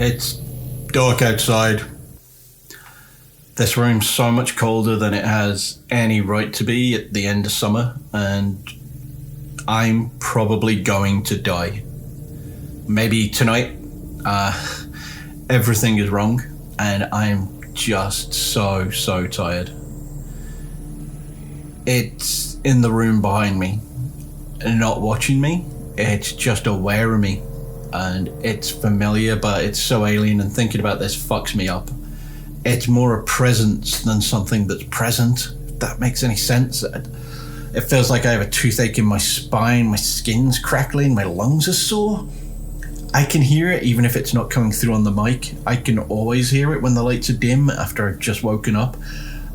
It's dark outside. This room's so much colder than it has any right to be at the end of summer, and I'm probably going to die. Maybe tonight. Everything is wrong, and I'm just so tired. It's in the room behind me, not watching me. It's just aware of me, and it's familiar, but it's so alien, and thinking about this fucks me up. It's more a presence than something that's present, if that makes any sense. It feels like I have a toothache in my spine, my skin's crackling, my lungs are sore. I can hear it even if it's not coming through on the mic. I can always hear it when the lights are dim after I've just woken up.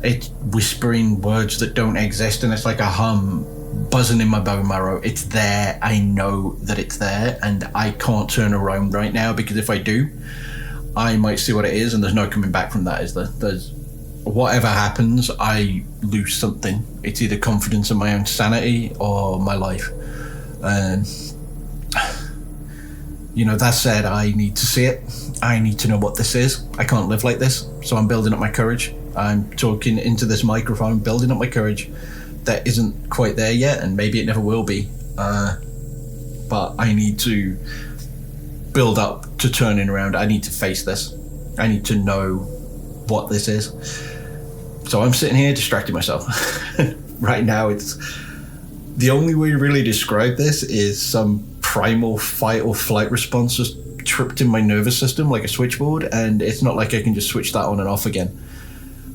It's whispering words that don't exist, and it's like a hum buzzing in my bone marrow. It's there. I know that it's there, and I can't turn around right now, because if I do, I might see what it is, and there's no coming back from that, is there? There's whatever happens, I lose something. It's either confidence in my own sanity or my life. And that said, I need to see it. I need to know what this is. I can't live like this, so I'm building up my courage. I'm talking into this microphone, building up my courage. That isn't quite there yet, and maybe it never will be. But I need to build up to turning around. I need to face this. I need to know what this is. So I'm sitting here distracting myself. Right now, it's the only way to really describe this is some primal fight or flight response just tripped in my nervous system like a switchboard, and it's not like I can just switch that on and off again.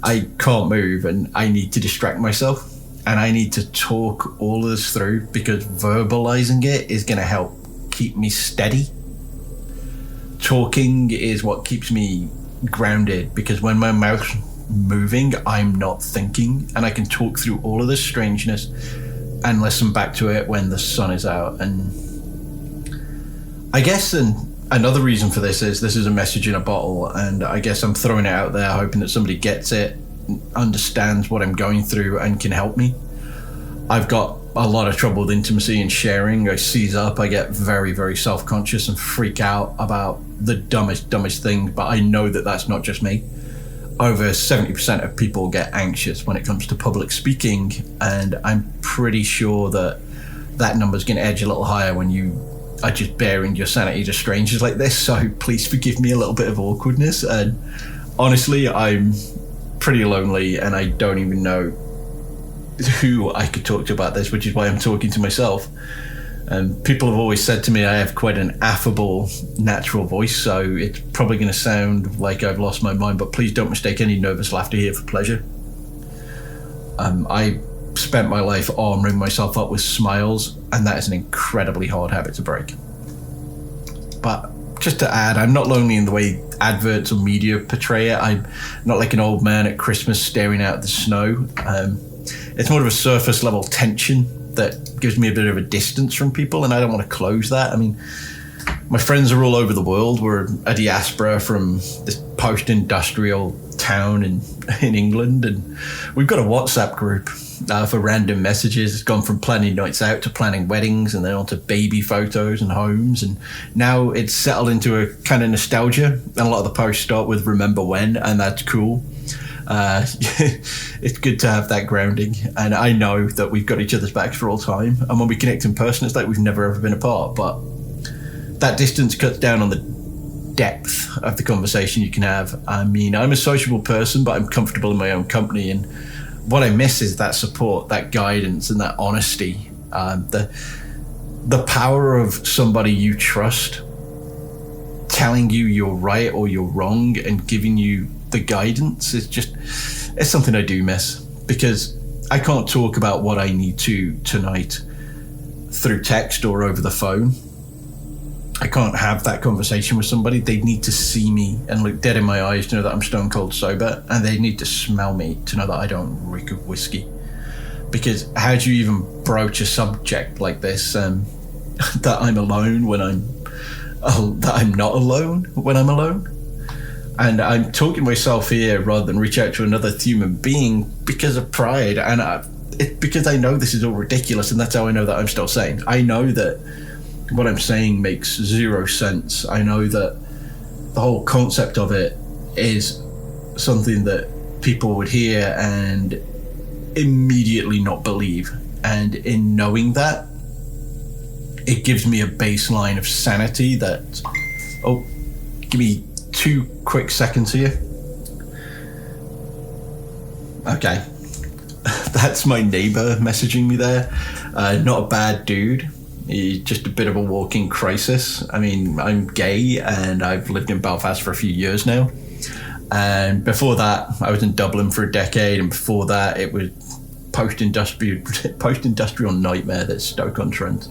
I can't move, and I need to distract myself, and I need to talk all of this through, because verbalizing it is going to help keep me steady. Talking is what keeps me grounded, because when my mouth's moving, I'm not thinking, and I can talk through all of this strangeness and listen back to it when the sun is out. And I guess another reason for this is a message in a bottle, and I guess I'm throwing it out there hoping that somebody gets it, understands what I'm going through, and can help me. I've got a lot of trouble with intimacy and sharing. I seize up, I get very self-conscious and freak out about the dumbest thing, but I know that that's not just me. Over 70% of people get anxious when it comes to public speaking, and I'm pretty sure that number's going to edge a little higher when you are just bearing your sanity to strangers like this. So please forgive me a little bit of awkwardness, and honestly, I'm pretty lonely, and I don't even know who I could talk to about this, which is why I'm talking to myself. And people have always said to me I have quite an affable, natural voice, so it's probably going to sound like I've lost my mind, but please don't mistake any nervous laughter here for pleasure. I spent my life armoring myself up with smiles, and that is an incredibly hard habit to break. But just to add, I'm not lonely in the way adverts or media portray it. I'm not like an old man at Christmas staring out at the snow. It's more of a surface level tension that gives me a bit of a distance from people, and I don't want to close that. I mean, my friends are all over the world. We're a diaspora from this post-industrial town in England, and we've got a WhatsApp group for random messages. It's gone from planning nights out to planning weddings, and then on to baby photos and homes, and now it's settled into a kind of nostalgia, and a lot of the posts start with remember when, and that's cool. It's good to have that grounding, and I know that we've got each other's backs for all time, and when we connect in person, it's like we've never ever been apart. But that distance cuts down on the depth of the conversation you can have. I mean, I'm a sociable person, but I'm comfortable in my own company, and what I miss is that support, that guidance, and that honesty. The power of somebody you trust telling you you're right or you're wrong and giving you the guidance is it's something I do miss, because I can't talk about what I need to tonight through text or over the phone. I can't have that conversation with somebody. They need to see me and look dead in my eyes to know that I'm stone cold sober, and they need to smell me to know that I don't reek of whiskey. Because how do you even broach a subject like this, that I'm alone when that I'm not alone when I'm alone? And I'm talking to myself here rather than reach out to another human being because of pride, and because I know this is all ridiculous, and that's how I know that I'm still sane. I know that what I'm saying makes zero sense. I know that the whole concept of it is something that people would hear and immediately not believe. And in knowing that, it gives me a baseline of sanity that, oh, give me 2 quick seconds here. Okay. That's my neighbor messaging me there. Not a bad dude. He's just a bit of a walking crisis. I mean, I'm gay and I've lived in Belfast for a few years now. And before that, I was in Dublin for a decade. And before that, it was post-industrial nightmare that's Stoke-on-Trent.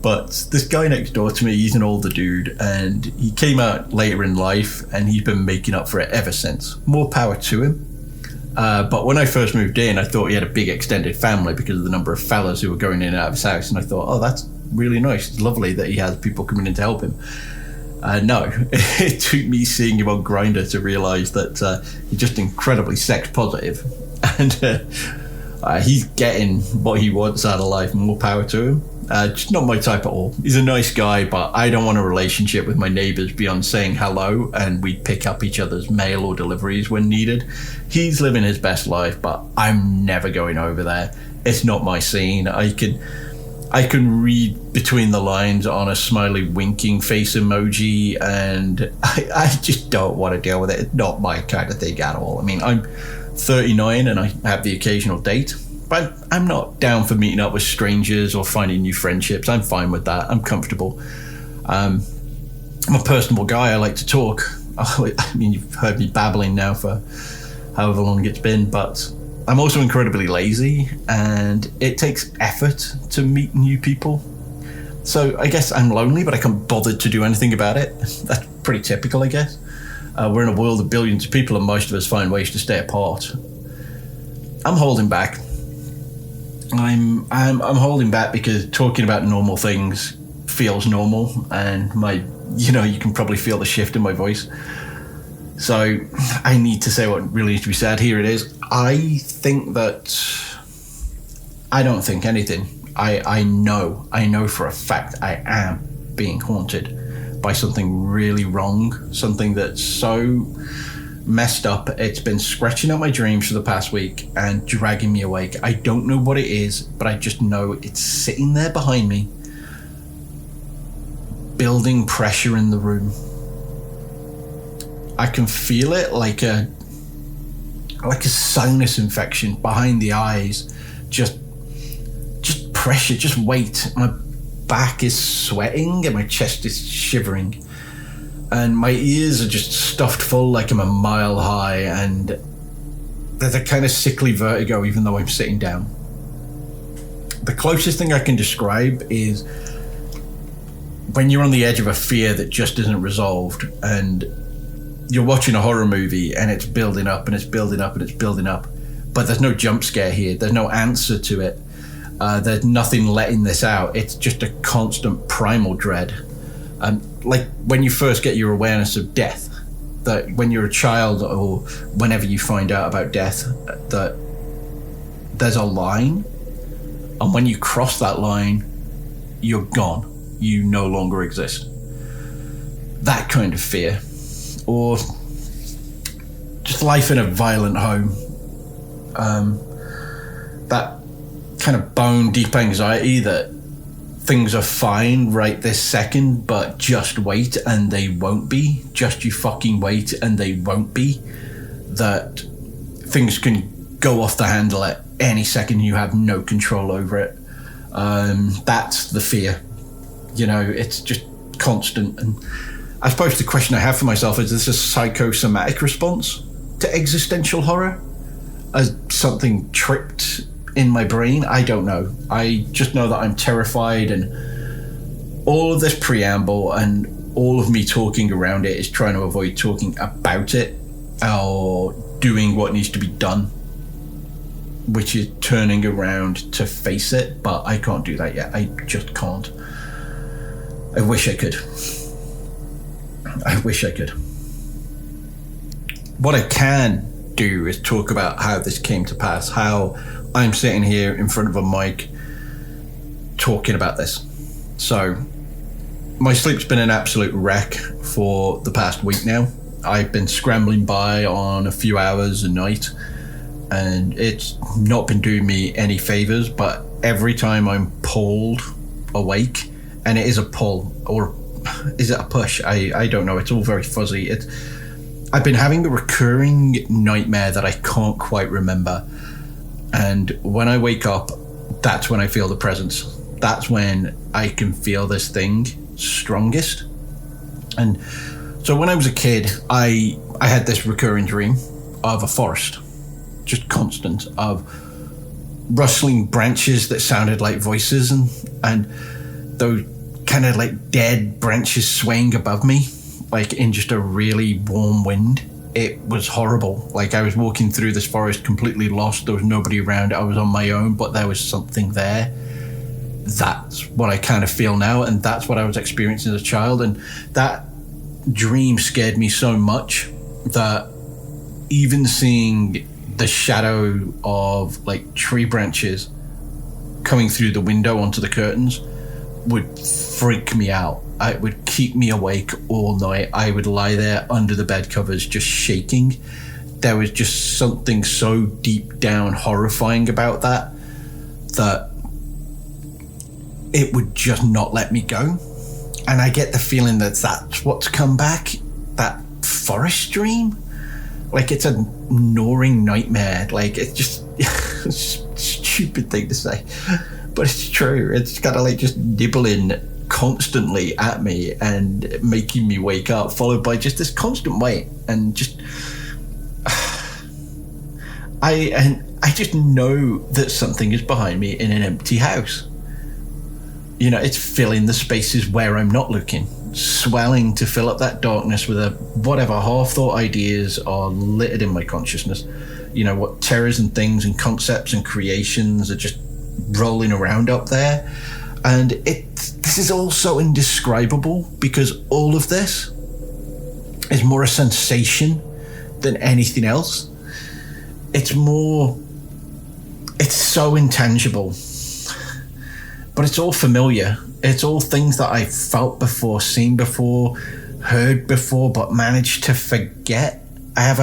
But this guy next door to me, he's an older dude, and he came out later in life, and he's been making up for it ever since. More power to him. But when I first moved in, I thought he had a big extended family because of the number of fellas who were going in and out of his house, and I thought, oh, that's really nice. It's lovely that he has people coming in to help him. No, it took me seeing him on Grindr to realise that he's just incredibly sex positive, and he's getting what he wants out of life. More power to him. Just not my type at all. He's a nice guy, but I don't want a relationship with my neighbours beyond saying hello and we pick up each other's mail or deliveries when needed. He's living his best life, but I'm never going over there. It's not my scene. I can read between the lines on a smiley winking face emoji, and I just don't want to deal with it. It's not my kind of thing at all. I mean, I'm 39 and I have the occasional date, but I'm not down for meeting up with strangers or finding new friendships. I'm fine with that. I'm comfortable. I'm a personable guy. I like to talk. I mean, you've heard me babbling now for however long it's been, but I'm also incredibly lazy, and it takes effort to meet new people. So I guess I'm lonely, but I can't bother to do anything about it. That's pretty typical, I guess. We're in a world of billions of people, and most of us find ways to stay apart. I'm holding back. I'm holding back because talking about normal things feels normal, and you can probably feel the shift in my voice. So I need to say what really needs to be said. Here it is. I don't think anything. I know for a fact I am being haunted by something really wrong, something that's so messed up. It's been scratching at my dreams for the past week and dragging me awake. I don't know what it is, but I just know it's sitting there behind me, building pressure in the room. I can feel it like a sinus infection behind the eyes. Just pressure, just weight. My back is sweating and my chest is shivering. And my ears are just stuffed full like I'm a mile high, and there's a kind of sickly vertigo even though I'm sitting down. The closest thing I can describe is when you're on the edge of a fear that just isn't resolved, and you're watching a horror movie and it's building up and it's building up and it's building up, but there's no jump scare here. There's no answer to it. There's nothing letting this out. It's just a constant primal dread. Like when you first get your awareness of death, that when you're a child or whenever you find out about death, that there's a line, and when you cross that line, you're gone. You no longer exist. That kind of fear. Or just life in a violent home. That kind of bone deep anxiety that things are fine right this second, but just wait and they won't be. Just you fucking wait and they won't be. That things can go off the handle at any second. You have no control over it. That's the fear. It's just constant. And I suppose the question I have for myself is this a psychosomatic response to existential horror? As something tripped in my brain? I don't know. I just know that I'm terrified, and all of this preamble and all of me talking around it is trying to avoid talking about it or doing what needs to be done, which is turning around to face it, but I can't do that yet. I just can't. I wish I could. What I can do is talk about how this came to pass, how I'm sitting here in front of a mic talking about this. So My sleep's been an absolute wreck for the past week now. I've been scrambling by on a few hours a night, and it's not been doing me any favors, but every time I'm pulled awake, and it is a pull, or is it a push? I don't know. It's all very fuzzy. I've been having a recurring nightmare that I can't quite remember. And when I wake up, that's when I feel the presence. That's when I can feel this thing strongest. And so when I was a kid, I had this recurring dream of a forest, just constant, of rustling branches that sounded like voices, and those kind of like dead branches swaying above me, like in just a really warm wind. It was horrible. Like, I was walking through this forest completely lost. There was nobody around. I was on my own, but there was something there. That's what I kind of feel now, and that's what I was experiencing as a child. And that dream scared me so much that even seeing the shadow of like tree branches coming through the window onto the curtains would freak me out. It would keep me awake all night. I would lie there under the bed covers just shaking. There was just something so deep down horrifying about that it would just not let me go. And I get the feeling that that's what's come back, that forest dream. Like, it's a gnawing nightmare. Like, it's just it's a stupid thing to say, but it's true. It's kind of like just nibbling constantly at me and making me wake up, followed by just this constant wait. And just I just know that something is behind me in an empty house. You know, it's filling the spaces where I'm not looking, swelling to fill up that darkness with whatever half-thought ideas are littered in my consciousness. You know, what terrors and things and concepts and creations are just rolling around up there. And this is all so indescribable, because all of this is more a sensation than anything else. It's so intangible, but it's all familiar. It's all things that I've felt before, seen before, heard before, but managed to forget. I have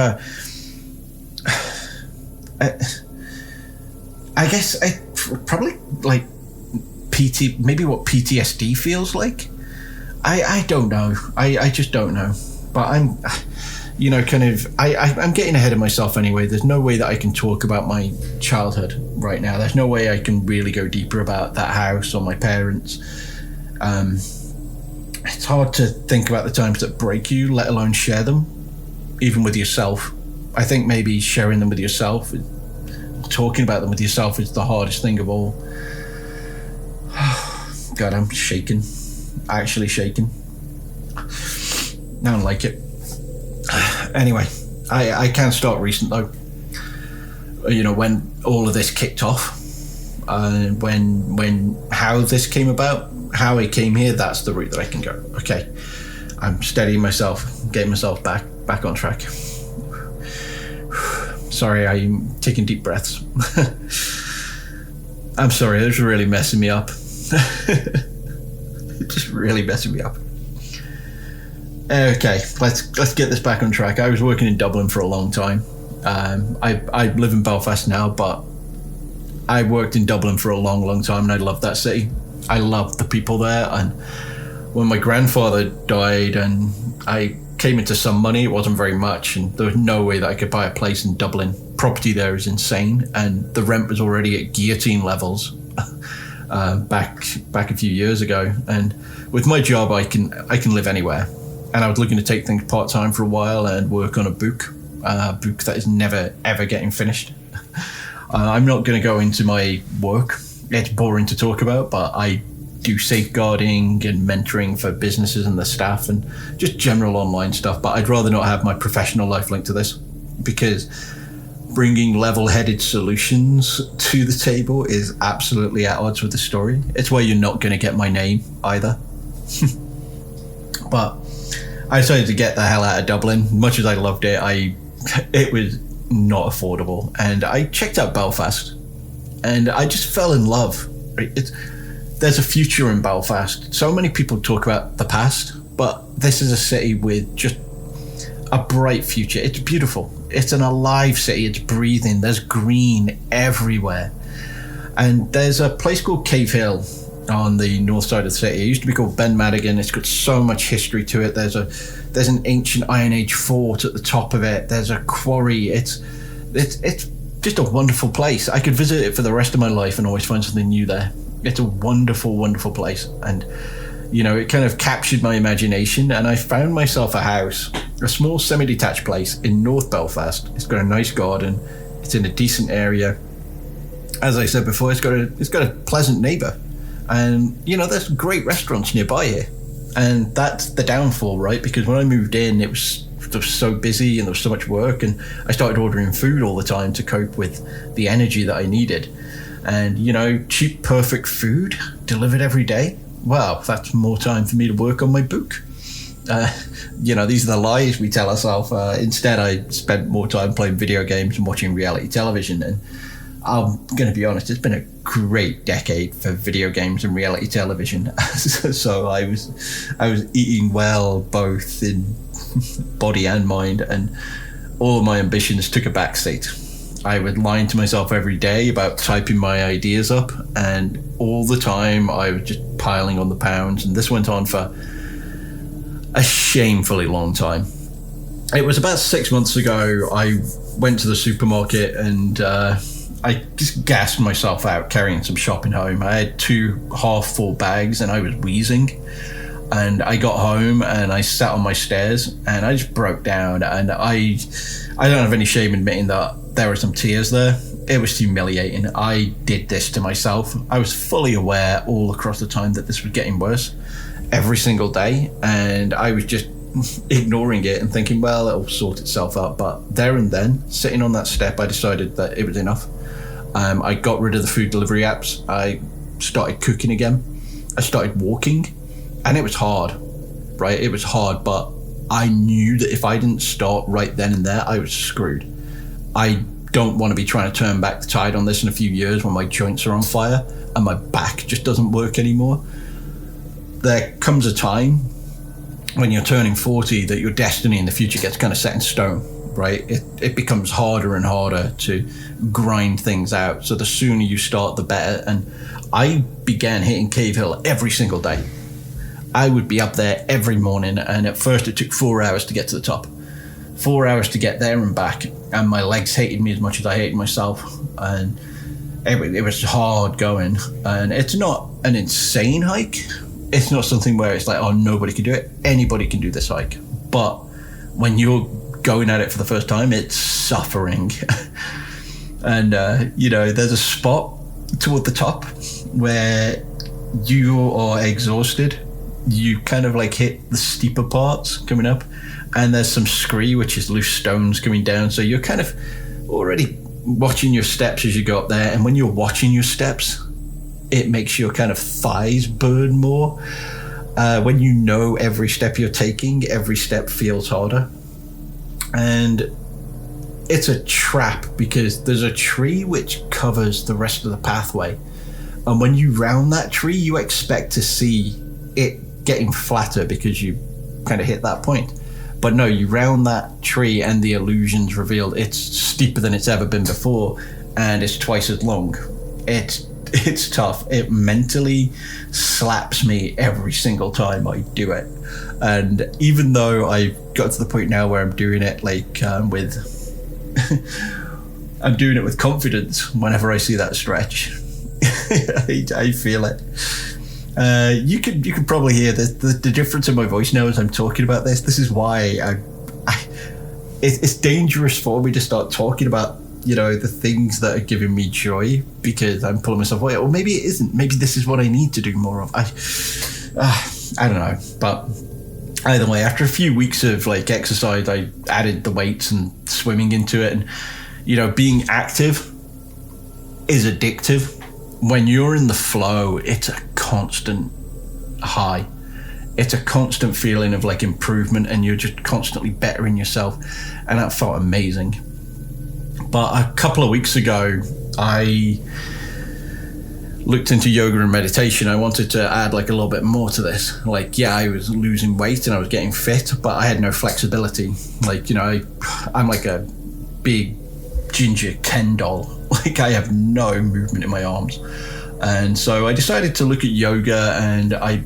I guess probably like maybe what PTSD feels like. I don't know. I just don't know. But I'm, you know, I'm getting ahead of myself anyway. There's no way that I can talk about my childhood right now. There's no way I can really go deeper about that house or my parents. It's hard to think about the times that break you, let alone share them, even with yourself. I think maybe sharing them with yourself, talking about them with yourself, is the hardest thing of all. God, I'm shaking. Actually shaking. I don't like it. Anyway, I can start recent though. You know, when all of this kicked off, when how this came about, how I came here, that's the route that I can go. Okay, I'm steadying myself, getting myself back on track. Sorry, I'm taking deep breaths. I'm sorry, it was really messing me up. Just really messing me up. Okay, let's get this back on track. I was working in Dublin for a long time. I live in Belfast now, but I worked in Dublin for a long time, and I loved that city. I loved the people there. And when my grandfather died and I came into some money, it wasn't very much, and there was no way that I could buy a place in Dublin. Property there is insane, and the rent was already at guillotine levels back a few years ago. And with my job, I can live anywhere. And I was looking to take things part-time for a while and work on a book that is never ever getting finished. I'm not going to go into my work. It's boring to talk about, but I do safeguarding and mentoring for businesses and the staff and just general online stuff. But I'd rather not have my professional life linked to this, because bringing level-headed solutions to the table is absolutely at odds with the story. It's where you're not going to get my name either. But I decided to get the hell out of Dublin. Much as I loved it, it was not affordable. And I checked out Belfast, and I just fell in love. there's a future in Belfast. So many people talk about the past, but this is a city with just a bright future. It's beautiful. It's an alive city. It's breathing. There's green everywhere. And there's a place called Cave Hill on the north side of the city. It used to be called Ben Madigan. It's got so much history to it. There's an ancient Iron Age fort at the top of it. There's a quarry. It's just a wonderful place. I could visit it for the rest of my life and always find something new there. It's a wonderful, wonderful place. And, you know, it kind of captured my imagination, and I found myself a house, a small semi-detached place in North Belfast. It's got a nice garden. It's in a decent area. As I said before, it's got a pleasant neighbour. And, you know, there's great restaurants nearby here. And that's the downfall, right? Because when I moved in, it was so busy and there was so much work, and I started ordering food all the time to cope with the energy that I needed. And, you know, cheap, perfect food delivered every day. Well, that's more time for me to work on my book. You know, these are the lies we tell ourselves. Instead, I spent more time playing video games and watching reality television. And I'm going to be honest, it's been a great decade for video games and reality television. So I was eating well, both in body and mind, and all of my ambitions took a backseat. I would lie to myself every day about typing my ideas up, and all the time I was just piling on the pounds, and this went on for a shamefully long time. It was about 6 months ago I went to the supermarket and I just gassed myself out carrying some shopping home. I had 2 half-full bags and I was wheezing. And I got home and I sat on my stairs and I just broke down. And I don't have any shame admitting that there were some tears there. It was humiliating. I did this to myself. I was fully aware all across the time that this was getting worse every single day. And I was just ignoring it and thinking, well, it'll sort itself out. But there and then, sitting on that step, I decided that it was enough. I got rid of the food delivery apps. I started cooking again. I started walking. And it was hard, right? It was hard, but I knew that if I didn't start right then and there, I was screwed. I don't want to be trying to turn back the tide on this in a few years when my joints are on fire and my back just doesn't work anymore. There comes a time when you're turning 40 that your destiny in the future gets kind of set in stone, right? It becomes harder and harder to grind things out. So the sooner you start, the better. And I began hitting Cave Hill every single day. I would be up there every morning, and at first it took 4 hours to get to the top. 4 hours to get there and back, and my legs hated me as much as I hated myself, and it was hard going. And it's not an insane hike. It's not something where it's like, oh, nobody can do it. Anybody can do this hike. But when you're going at it for the first time, it's suffering. And, you know, there's a spot toward the top where you are exhausted. You kind of like hit the steeper parts coming up, and there's some scree, which is loose stones coming down. So you're kind of already watching your steps as you go up there. And when you're watching your steps, it makes your kind of thighs burn more. When you know every step you're taking, every step feels harder. And it's a trap because there's a tree which covers the rest of the pathway. And when you round that tree, you expect to see it getting flatter because you kind of hit that point. But no, you round that tree and the illusion's revealed. It's steeper than it's ever been before, and it's twice as long. It's tough. It mentally slaps me every single time I do it. And even though I've got to the point now where I'm doing it like with I'm doing it with confidence whenever I see that stretch. I feel it. You could probably hear the difference in my voice now as I'm talking about this. This is why it's dangerous for me to start talking about, you know, the things that are giving me joy, because I'm pulling myself away. Or maybe it isn't. Maybe this is what I need to do more of. I don't know. But either way, after a few weeks of like exercise, I added the weights and swimming into it. And, you know, being active is addictive. When you're in the flow, it's a constant high. It's a constant feeling of like improvement, and you're just constantly bettering yourself. And that felt amazing. But a couple of weeks ago, I looked into yoga and meditation, I wanted to add like a little bit more to this. Like, yeah, I was losing weight and I was getting fit, but I had no flexibility. Like, you know, I'm like a big ginger Ken doll. Like, I have no movement in my arms. And so I decided to look at yoga, and I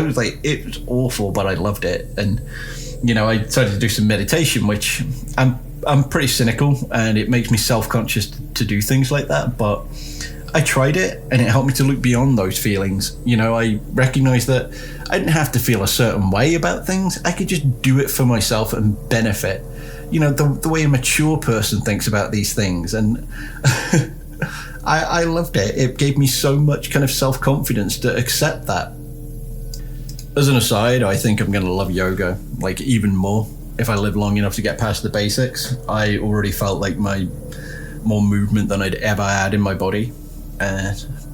was like, it was awful, but I loved it. And, you know, I decided to do some meditation, which I'm pretty cynical, and it makes me self-conscious to do things like that, but I tried it and it helped me to look beyond those feelings. You know, I recognized that I didn't have to feel a certain way about things. I could just do it for myself and benefit. You know, the way a mature person thinks about these things. And I loved it. It gave me so much kind of self-confidence to accept that. As an aside, I think I'm going to love yoga, like, even more if I live long enough to get past the basics. I already felt like more movement than I'd ever had in my body.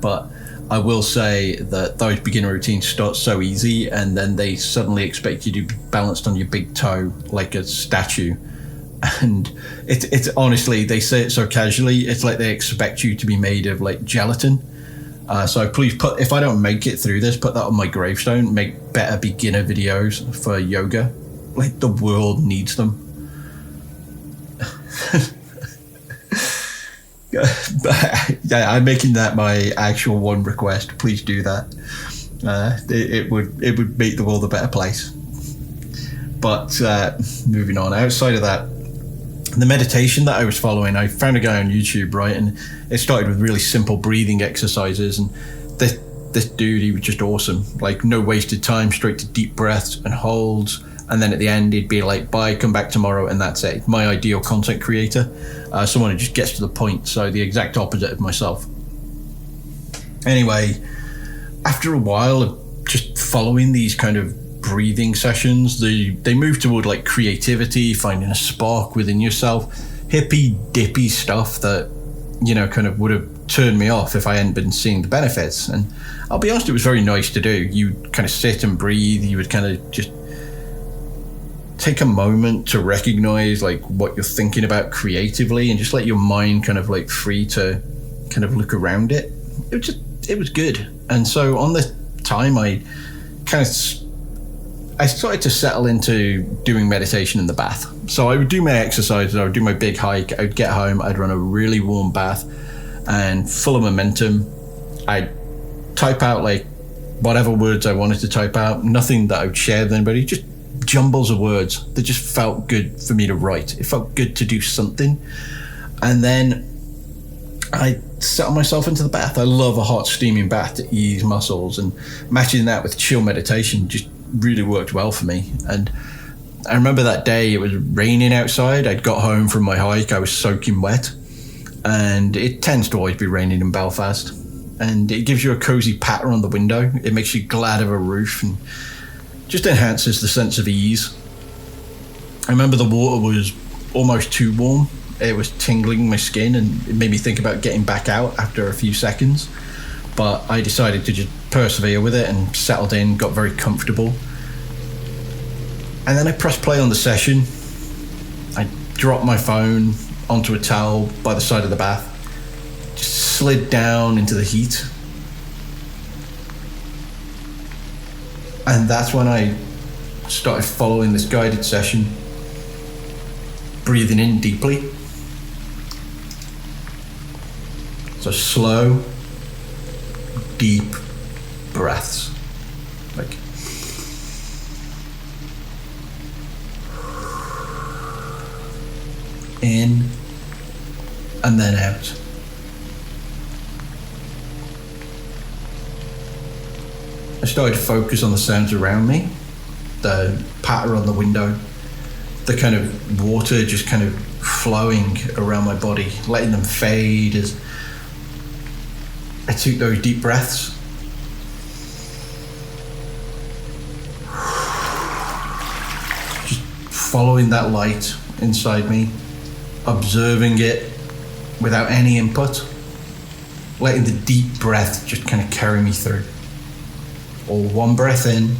But I will say that those beginner routines start so easy, and then they suddenly expect you to be balanced on your big toe like a statue. And it's honestly, they say it so casually, it's like they expect you to be made of like gelatin. So please if I don't make it through this, put that on my gravestone. Make better beginner videos for yoga. Like, the world needs them. Yeah, I'm making that my actual one request. Please do that. It would make the world a better place. But moving on, outside of that, the meditation that I was following, I found a guy on YouTube, right, and it started with really simple breathing exercises, and this dude, he was just awesome. Like, no wasted time, straight to deep breaths and holds. And then at the end, he'd be like, bye, come back tomorrow, and that's it. My ideal content creator, someone who just gets to the point. So the exact opposite of myself. Anyway, after a while of just following these kind of breathing sessions, they move toward like creativity, finding a spark within yourself, hippy dippy stuff that, you know, kind of would have turned me off if I hadn't been seeing the benefits. And I'll be honest, it was very nice to do. You kind of sit and breathe. You would kind of just take a moment to recognize like what you're thinking about creatively, and just let your mind kind of like free to kind of look around it. It was good. And so on the time, I started to settle into doing meditation in the bath. So I would do my exercises, I would do my big hike, I would get home, I'd run a really warm bath, and full of momentum, I'd type out like whatever words I wanted to type out, nothing that I would share with anybody, just jumbles of words that just felt good for me to write. It felt good to do something. And then I settled myself into the bath. I love a hot steaming bath to ease muscles, and matching that with chill meditation just really worked well for me. And I remember that day, it was raining outside. I'd got home from my hike, I was soaking wet, and it tends to always be raining in Belfast, and it gives you a cozy patter on the window. It makes you glad of a roof and just enhances the sense of ease. I remember the water was almost too warm. It was tingling my skin, and it made me think about getting back out after a few seconds. But I decided to just persevere with it and settled in, got very comfortable. And then I pressed play on the session. I dropped my phone onto a towel by the side of the bath, just slid down into the heat. And that's when I started following this guided session, breathing in deeply. So slow, deep breaths. Like, in and then out. I started to focus on the sounds around me, the patter on the window, the kind of water just kind of flowing around my body, letting them fade as I took those deep breaths. Just following that light inside me, observing it without any input, letting the deep breath just kind of carry me through. Or one breath in,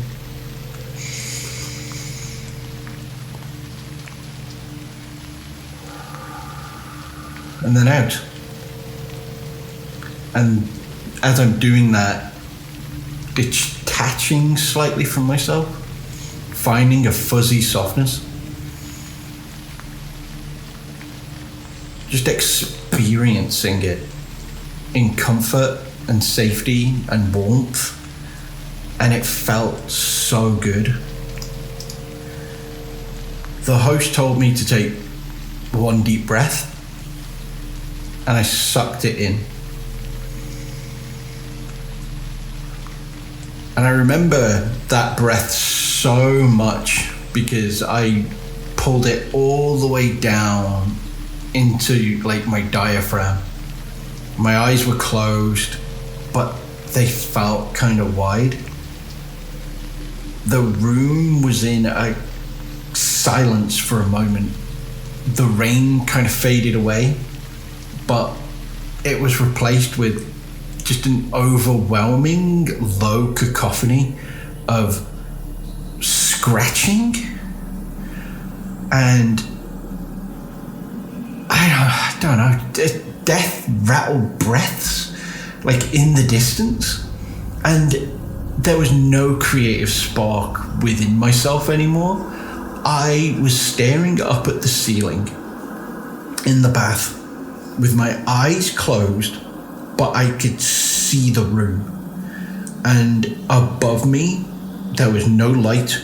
and then out. And as I'm doing that, detaching slightly from myself, finding a fuzzy softness, just experiencing it in comfort and safety and warmth, and it felt so good. The host told me to take one deep breath, and I sucked it in. And I remember that breath so much because I pulled it all the way down into like my diaphragm. My eyes were closed, but they felt kind of wide. The room was in a silence for a moment. The rain kind of faded away, but it was replaced with just an overwhelming low cacophony of scratching and I don't know, death rattled breaths like in the distance, and there was no creative spark within myself anymore. I was staring up at the ceiling in the bath with my eyes closed, but I could see the room. And above me, there was no light.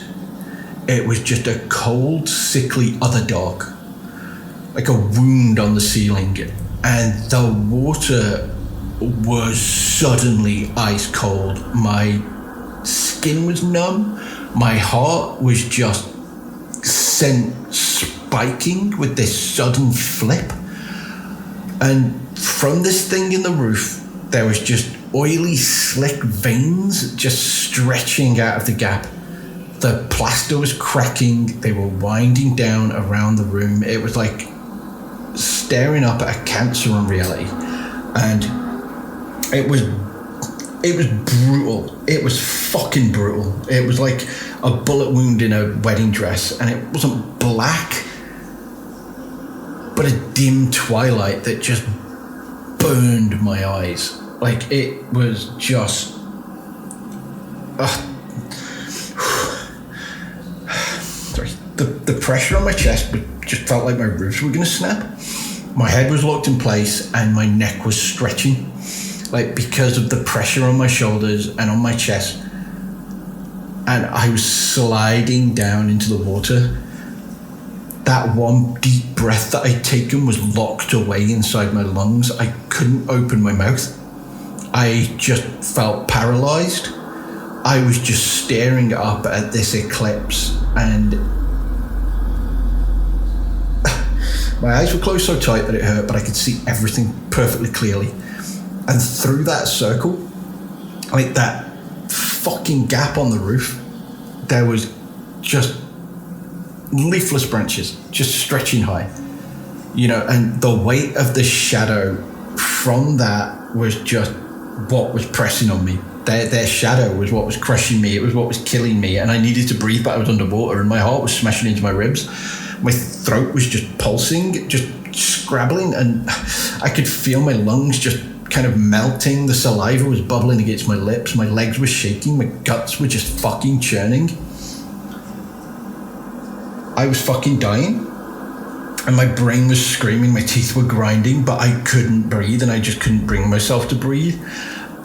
It was just a cold, sickly other dog, like a wound on the ceiling. And the water was suddenly ice cold. My skin was numb. My heart was just sent spiking with this sudden flip. And from this thing in the roof, there was just oily, slick veins just stretching out of the gap. The plaster was cracking. They were winding down around the room. It was like staring up at a cancer in reality. And it was brutal. It was fucking brutal. It was like a bullet wound in a wedding dress, and it wasn't black, but a dim twilight that just burned my eyes. Like it was just sorry. The pressure on my chest just felt like my ribs were gonna snap. My head was locked in place and my neck was stretching, like because of the pressure on my shoulders and on my chest. And I was sliding down into the water. That one deep breath that I'd taken was locked away inside my lungs. I couldn't open my mouth. I just felt paralyzed. I was just staring up at this eclipse, and my eyes were closed so tight that it hurt, but I could see everything perfectly clearly. And through that circle, like that fucking gap on the roof, there was just leafless branches just stretching high, you know, and the weight of the shadow from that was just what was pressing on me. Their shadow was what was crushing me. It was what was killing me, and I needed to breathe, but I was underwater and my heart was smashing into my ribs. My throat was just pulsing, just scrabbling, and I could feel my lungs just kind of melting. The saliva was bubbling against my lips. My legs were shaking. My guts were just fucking churning. I was fucking dying, and my brain was screaming. My teeth were grinding, but I couldn't breathe, and I just couldn't bring myself to breathe.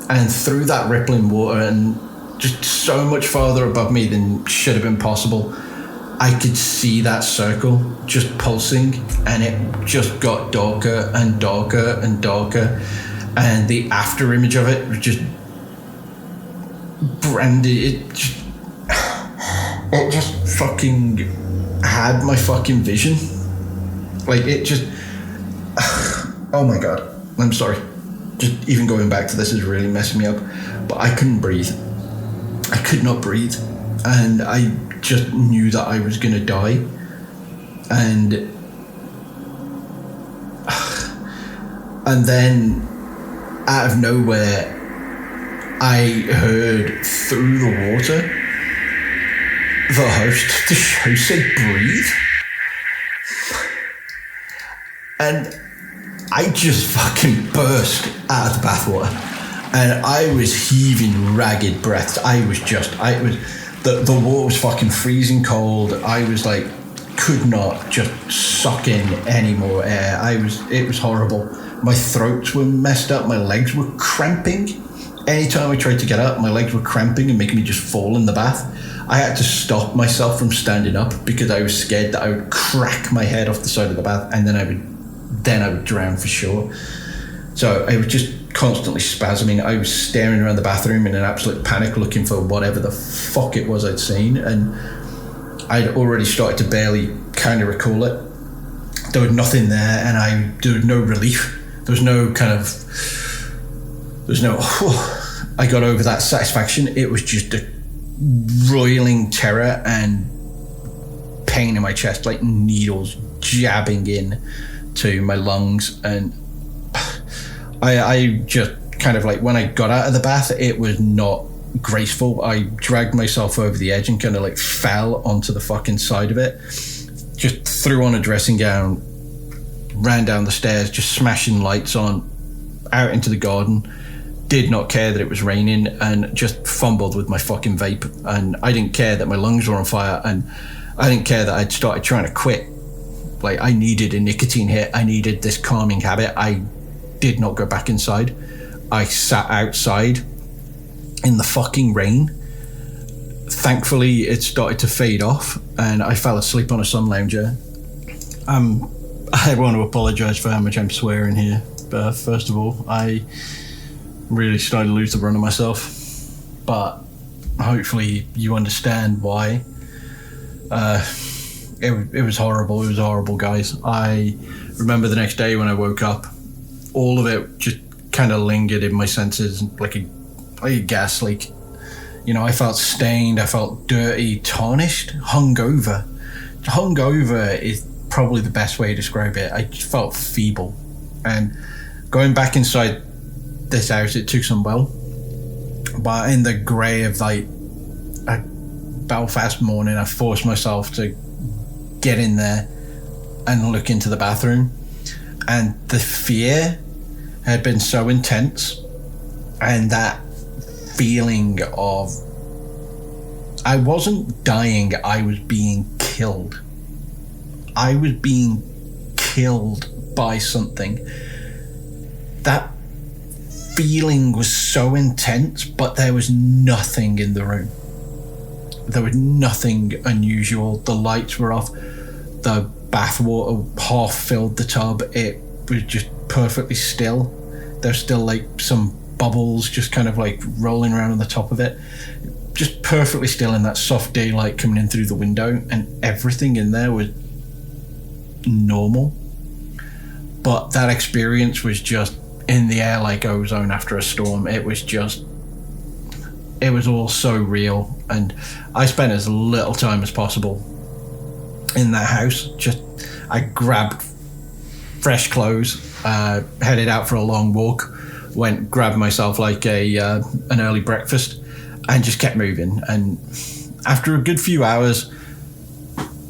And through that rippling water, and just so much farther above me than should have been possible, I could see that circle just pulsing, and it just got darker and darker and darker. And the after image of it was just branded. It just fucking had my fucking vision. Like it just, oh my God, I'm sorry. Just even going back to this is really messing me up, but I couldn't breathe. I could not breathe. And I just knew that I was gonna die. And then out of nowhere, I heard through the water the host of the show say, "Breathe." And I just fucking burst out of the bathwater. And I was heaving ragged breaths. The water was fucking freezing cold. I was like, could not just suck in any more air. It was horrible. My throats were messed up. My legs were cramping. Anytime I tried to get up, my legs were cramping and making me just fall in the bath. I had to stop myself from standing up because I was scared that I would crack my head off the side of the bath and then I would drown for sure. So I was just constantly spasming. I was staring around the bathroom in an absolute panic looking for whatever the fuck it was I'd seen, and I'd already started to barely kind of recall it. There was nothing there, and there was no relief. There was no I got over that satisfaction. It was just a roiling terror and pain in my chest, like needles jabbing in to my lungs. And I just kind of like, when I got out of the bath, it was not graceful. I dragged myself over the edge and kind of like fell onto the fucking side of it. Just threw on a dressing gown, ran down the stairs, just smashing lights on, out into the garden. Did not care that it was raining and just fumbled with my fucking vape. And I didn't care that my lungs were on fire, and I didn't care that I'd started trying to quit. Like, I needed a nicotine hit. I needed this calming habit. I did not go back inside. I sat outside in the fucking rain. Thankfully, it started to fade off and I fell asleep on a sun lounger. I want to apologise for how much I'm swearing here. But first of all, I really started to lose the run of myself. But hopefully you understand why. It was horrible. It was horrible, guys. I remember the next day when I woke up, all of it just kind of lingered in my senses like a gas leak. You know, I felt stained, I felt dirty, tarnished, hungover. Hungover is probably the best way to describe it. I just felt feeble. And going back inside this house, it took some will. But in the grey of like a Belfast morning, I forced myself to get in there and look into the bathroom. And the fear had been so intense, and that feeling of, I wasn't dying, I was being killed. I was being killed by something. That feeling was so intense, but there was nothing in the room. There was nothing unusual. The lights were off. The bathwater half filled the tub. It was just perfectly still. There's still like some bubbles just kind of like rolling around on the top of it. Just perfectly still in that soft daylight coming in through the window, and everything in there was normal. But that experience was just in the air like ozone after a storm. It was all so real, and I spent as little time as possible in that house. I grabbed fresh clothes, headed out for a long walk, grabbed myself like an early breakfast, and just kept moving. And after a good few hours,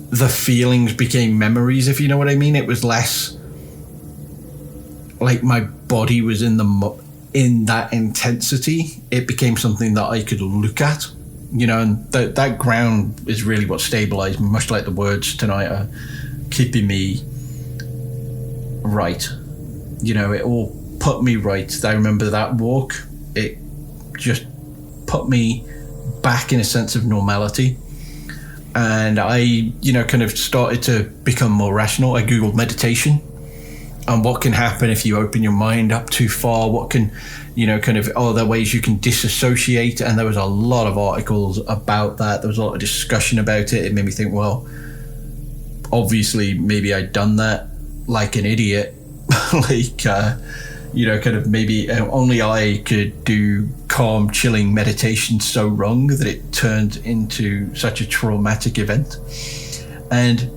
the feelings became memories, if you know what I mean. It was less like my body was in that intensity. It became something that I could look at, you know, and that ground is really what stabilized me, much like the words tonight are keeping me right. You know, it all put me right. I remember that walk, it just put me back in a sense of normality. And I, you know, kind of started to become more rational. I Googled meditation and what can happen if you open your mind up too far. What can, you know, kind of, are there ways you can disassociate? And there was a lot of articles about that. There was a lot of discussion about it. It made me think, well, obviously maybe I'd done that like an idiot. Like, you know, kind of maybe only I could do calm, chilling meditation so wrong that it turned into such a traumatic event. And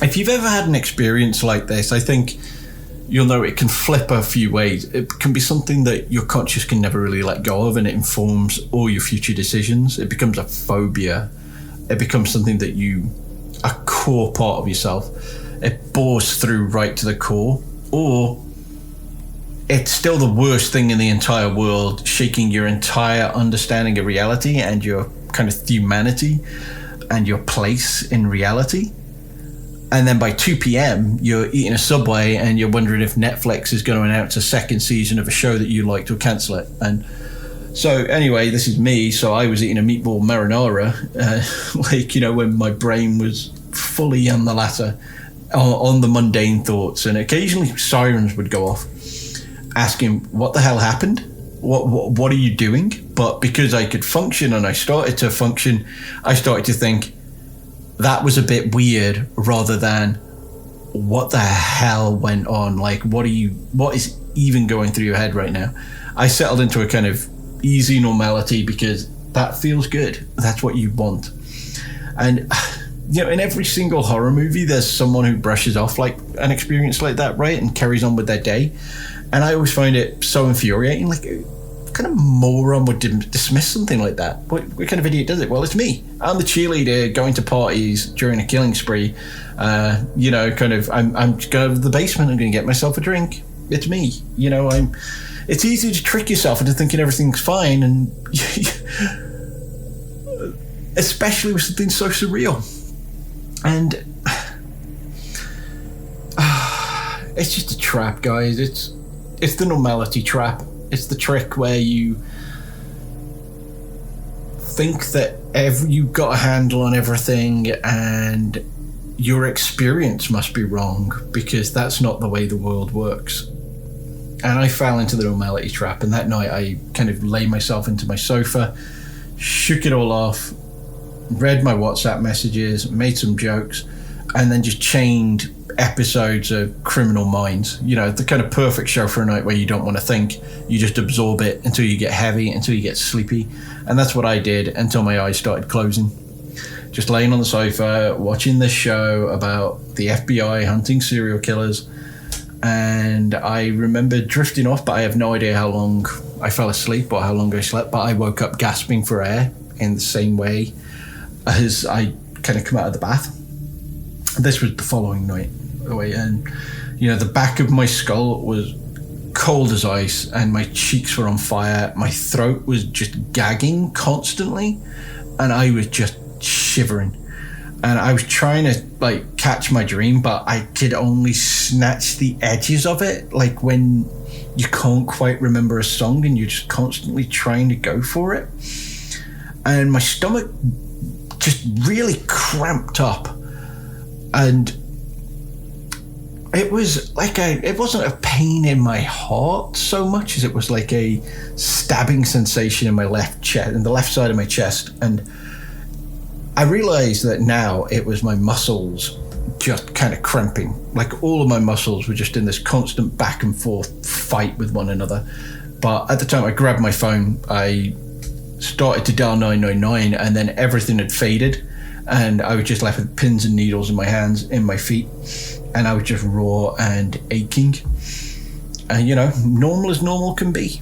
if you've ever had an experience like this, I think you'll know it can flip a few ways. It can be something that your conscious can never really let go of, and it informs all your future decisions. It becomes a phobia. It becomes something that a core part of yourself. It bores through right to the core. Or it's still the worst thing in the entire world, shaking your entire understanding of reality and your kind of humanity and your place in reality. And then by 2 p.m., you're eating a Subway and you're wondering if Netflix is going to announce a second season of a show that you liked or cancel it. And so anyway, this is me. So I was eating a meatball marinara, when my brain was fully on the latter, on the mundane thoughts. And occasionally sirens would go off asking, what the hell happened? What are you doing? But because I could function and I started to function, I started to think, that was a bit weird, rather than what the hell went on? Like, what is even going through your head right now? I settled into a kind of easy normality because that feels good. That's what you want. And, in every single horror movie, there's someone who brushes off like an experience like that, right? And carries on with their day. And I always find it so infuriating. Like, kind of moron would dismiss something like that? What kind of idiot does it? Well, it's me. I'm the cheerleader going to parties during a killing spree. I'm going to go to the basement. I'm going to get myself a drink. It's me. It's easy to trick yourself into thinking everything's fine, and especially with something so surreal. And it's just a trap, guys. It's the normality trap. It's the trick where you think that you've got a handle on everything and your experience must be wrong, because that's not the way the world works. And I fell into the normality trap, and that night I kind of lay myself into my sofa, shook it all off, read my WhatsApp messages, made some jokes, and then just chained episodes of Criminal Minds. The kind of perfect show for a night where you don't want to think. You just absorb it until you get heavy, until you get sleepy. And that's what I did until my eyes started closing. Just laying on the sofa, watching this show about the FBI hunting serial killers. And I remember drifting off, but I have no idea how long I fell asleep or how long I slept. But I woke up gasping for air in the same way as I kind of come out of the bath. This was the following night. And the back of my skull was cold as ice, and my cheeks were on fire. My throat was just gagging constantly, and I was just shivering. And I was trying to catch my dream, but I could only snatch the edges of it, like when you can't quite remember a song and you're just constantly trying to go for it. And my stomach just really cramped up, and it was it wasn't a pain in my heart so much as it was like a stabbing sensation in my left chest, in the left side of my chest. And I realized that now it was my muscles just kind of cramping. Like, all of my muscles were just in this constant back and forth fight with one another. But at the time I grabbed my phone, I started to dial 999, and then everything had faded, and I was just left with pins and needles in my hands, in my feet. And I was just raw and aching. And, normal as normal can be.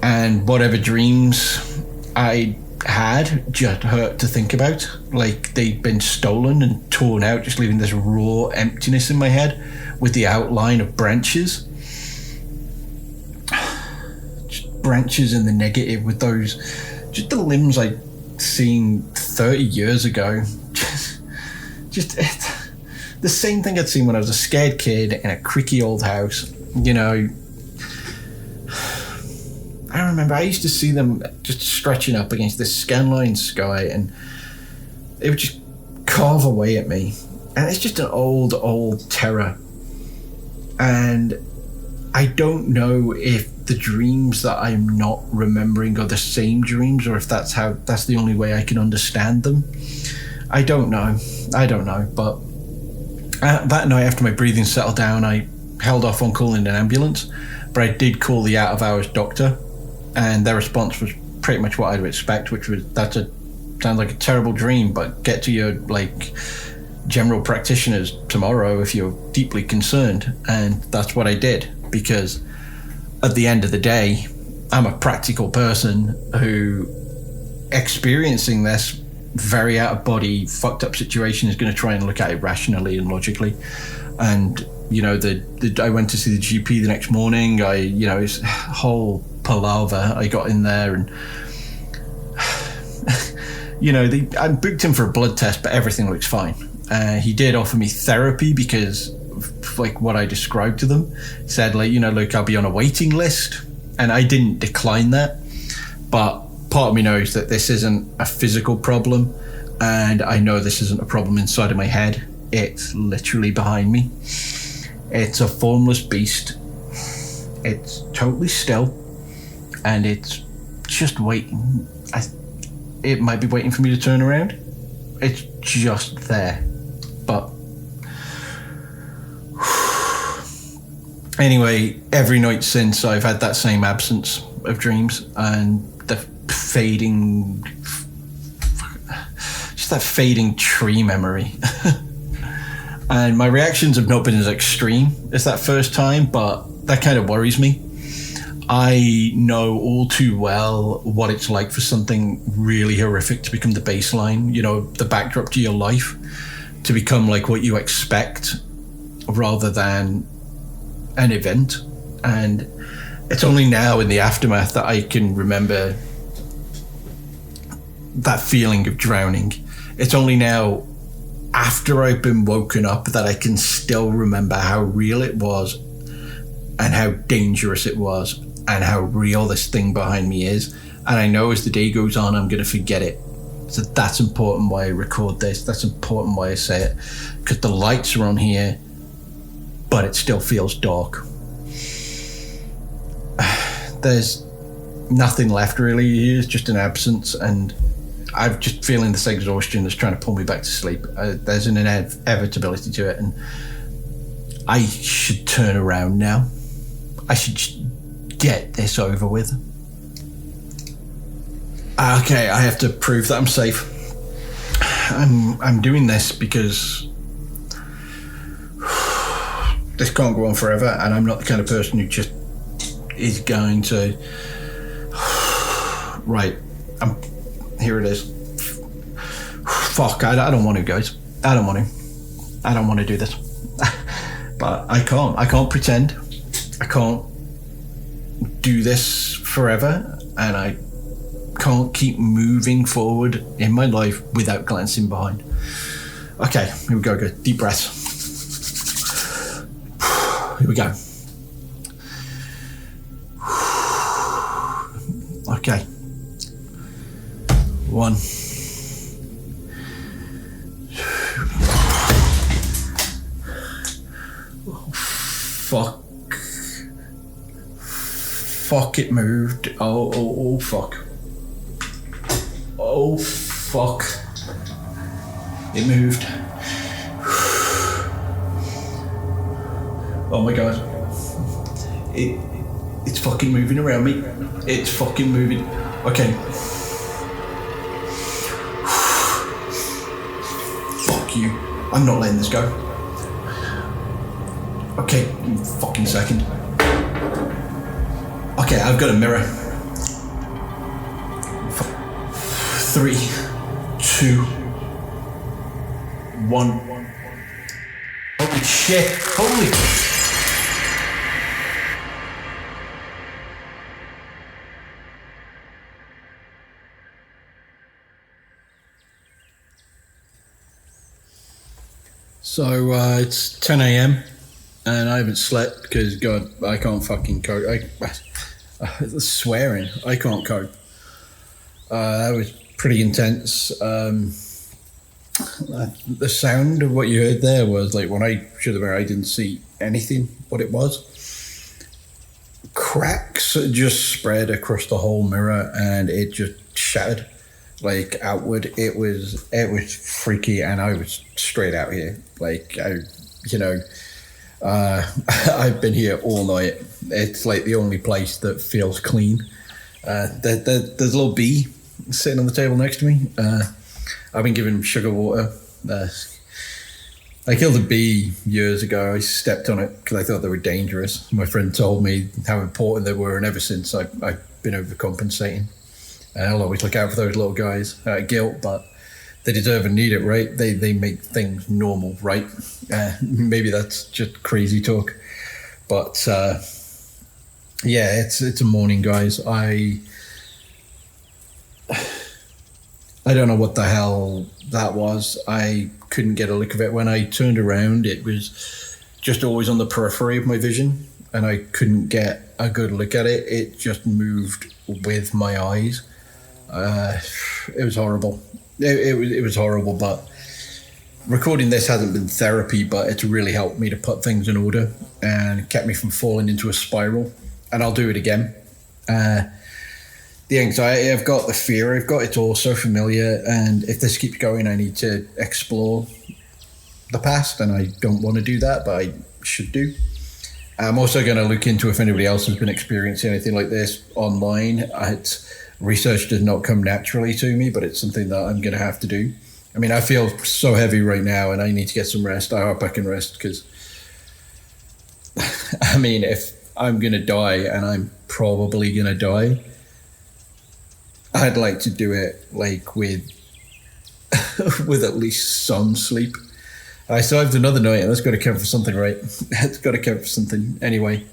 And whatever dreams I had just hurt to think about. Like they'd been stolen and torn out, just leaving this raw emptiness in my head with the outline of branches. Just branches in the negative with those, just the limbs I'd seen 30 years ago. Just the same thing I'd seen when I was a scared kid in a creaky old house. I remember I used to see them just stretching up against this scanline sky, and it would just carve away at me. And it's just an old terror. And I don't know if the dreams that I'm not remembering are the same dreams, or if that's the only way I can understand them. I don't know, but that night after my breathing settled down, I held off on calling an ambulance, but I did call the out-of-hours doctor, and their response was pretty much what I'd expect, which was, sounds like a terrible dream, but get to your, general practitioners tomorrow if you're deeply concerned. And that's what I did, because at the end of the day, I'm a practical person who, experiencing this very out of body, fucked up situation is going to try and look at it rationally and logically. And I went to see the GP the next morning. It's whole palaver. I got in there and I booked him for a blood test, but everything looks fine. He did offer me therapy because, like what I described to them, said look, I'll be on a waiting list, and I didn't decline that. But part of me knows that this isn't a physical problem, and I know this isn't a problem inside of my head. It's literally behind me. It's a formless beast. It's totally still, and it's just waiting. It might be waiting for me to turn around. It's just there. But anyway, every night since, I've had that same absence of dreams and the fading, just that fading tree memory. And my reactions have not been as extreme as that first time, but that kind of worries me. I know all too well what it's like for something really horrific to become the baseline, the backdrop to your life, to become like what you expect rather than an event. And it's only now in the aftermath that I can remember that feeling of drowning. It's only now after I've been woken up that I can still remember how real it was and how dangerous it was and how real this thing behind me is. And I know as the day goes on, I'm going to forget it. So that's important why I record this. That's important why I say it. Because the lights are on here, but it still feels dark. There's nothing left really. It's just an absence, and I'm just feeling this exhaustion that's trying to pull me back to sleep. There's an inevitability to it, and I should turn around now. I should just get this over with. Okay, I have to prove that I'm safe. I'm doing this because this can't go on forever, and I'm not the kind of person who just is going to. Right, here it is. Fuck, I don't want to, guys. I don't want to do this. But I can't pretend. I can't do this forever, and I can't keep moving forward in my life without glancing behind. Okay, here we go. Good deep breaths. Here we go. Okay. 1. Oh, fuck. Fuck, it moved. Oh, fuck. Oh, fuck. It moved. Oh my god. It's fucking moving around me. It's fucking moving. Okay. Fuck you. I'm not letting this go. Okay, fucking second. Okay, I've got a mirror. 3, 2, 1. Holy shit. Holy. So it's 10 a.m. and I haven't slept because, God, I can't fucking cope. Swearing, I can't cope. That was pretty intense. The sound of what you heard there was like when I shut the mirror, I didn't see anything what it was. Cracks just spread across the whole mirror and it just shattered like outward. It was freaky, and I was straight out here. Like I've been here all night. It's like the only place that feels clean. There's a little bee sitting on the table next to me. I've been giving him sugar water. I killed a bee years ago. I stepped on it because I thought they were dangerous. My friend told me how important they were, and ever since I've been overcompensating. And I'll always look out for those little guys out of guilt, but they deserve and need it, right? They make things normal, right? Maybe that's just crazy talk, but yeah, it's a morning, guys. I don't know what the hell that was. I couldn't get a look of it. When I turned around, it was just always on the periphery of my vision, and I couldn't get a good look at it. It just moved with my eyes. It was horrible. It was horrible, but recording this hasn't been therapy, but it's really helped me to put things in order and kept me from falling into a spiral, and I'll do it again. The anxiety I've got, the fear I've got, it's all so familiar, and if this keeps going, I need to explore the past, and I don't want to do that, but I should do. I'm also going to look into if anybody else has been experiencing anything like this online. Research does not come naturally to me, but it's something that I'm going to have to do. I mean, I feel so heavy right now, and I need to get some rest. I hope I can rest, because I mean, if I'm going to die, and I'm probably going to die, I'd like to do it like with with at least some sleep. I survived another night, and that's got to count for something, right? It's got to count for something. Anyway,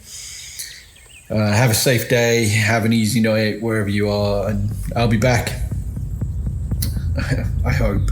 have a safe day, have an easy night wherever you are, and I'll be back. I hope.